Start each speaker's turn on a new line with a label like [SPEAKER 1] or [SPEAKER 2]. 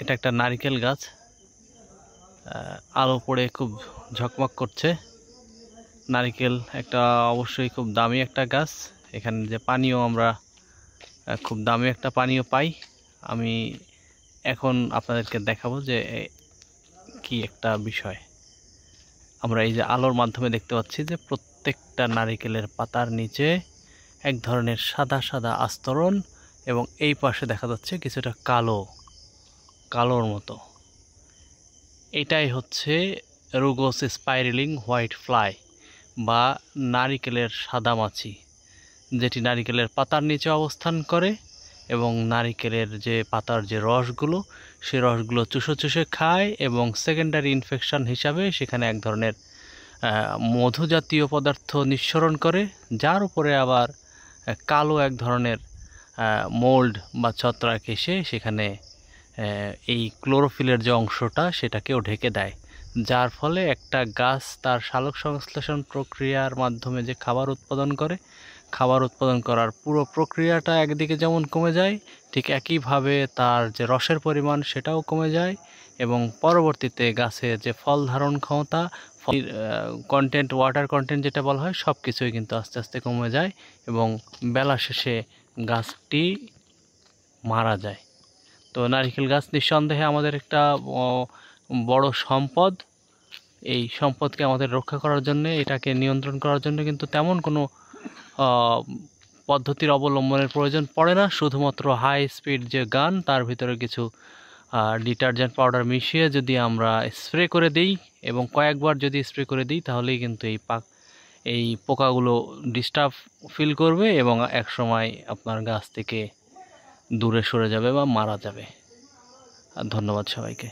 [SPEAKER 1] এটা একটা নারকেল গাছ, আলো পড়ে খুব ঝকমক করছে। নারকেল একটা অবশ্যই খুব দামি একটা গাছ। এখানে যে পানীয় আমরা খুব দামি একটা পানীয় পাই। আমি এখন আপনাদেরকে দেখাবো যে কি একটা বিষয়। আমরা এই যে আলোর মাধ্যমে দেখতে পাচ্ছি যে প্রত্যেকটা নারকেলের পাতার নিচে এক ধরনের সাদা সাদা আস্তরণ, এবং এই পাশে দেখা যাচ্ছে কিছুটা কালোর মতো। এটাই হচ্ছে রুগোস স্পাইরালিং হোয়াইট ফ্লাই বা নারিকেলের সাদা মাছি, যেটি নারিকেলের পাতার নিচে অবস্থান করে এবং নারিকেলের যে পাতার যে রসগুলো, সেই রসগুলো চুষে চুষে খায় এবং সেকেন্ডারি ইনফেকশন হিসাবে সেখানে এক ধরনের মধু জাতীয় পদার্থ নিঃসরণ করে, যার উপরে আবার কালো এক ধরনের মোল্ড বা ছত্রাক এসে সেখানে এই ক্লোরোফিলের যে অংশটা সেটাকেও ঢেকে দেয়, যার ফলে একটা গাছ তার সালোক সংশ্লেষণ প্রক্রিয়ার মাধ্যমে যে খাবার উৎপাদন করে, খাবার উৎপাদন করার পুরো প্রক্রিয়াটা একদিকে যেমন কমে যায়, ঠিক একইভাবে তার যে রসের পরিমাণ সেটাও কমে যায় এবং পরবর্তীতে গাছের যে ফল ধারণ ক্ষমতা, কন্টেন্ট, ওয়াটার কন্টেন্ট যেটা বলা হয়, সব কিছুই কিন্তু আস্তে আস্তে কমে যায় এবং বেলা শেষে গাছটি মারা যায়। তো নারকেল গাছ নিঃসন্দেহে আমাদের একটা বড় সম্পদ। এই সম্পদকে আমাদের রক্ষা করার জন্য, এটাকে নিয়ন্ত্রণ করার জন্য কিন্তু তেমন কোনো পদ্ধতির অবলম্বনের প্রয়োজন পড়ে না। শুধুমাত্র হাই স্পিড যে গান, তার ভিতরে কিছু ডিটারজেন্ট পাউডার মিশিয়ে যদি আমরা স্প্রে করে দিই এবং কয়েকবার যদি স্প্রে করে দিই, তাহলেই কিন্তু এই পোকাগুলো ডিস্টার্ব ফিল করবে এবং একসময় আপনার গাছ থেকে দূরে সরে যাবে বা মারা যাবে। ধন্যবাদ সবাইকে।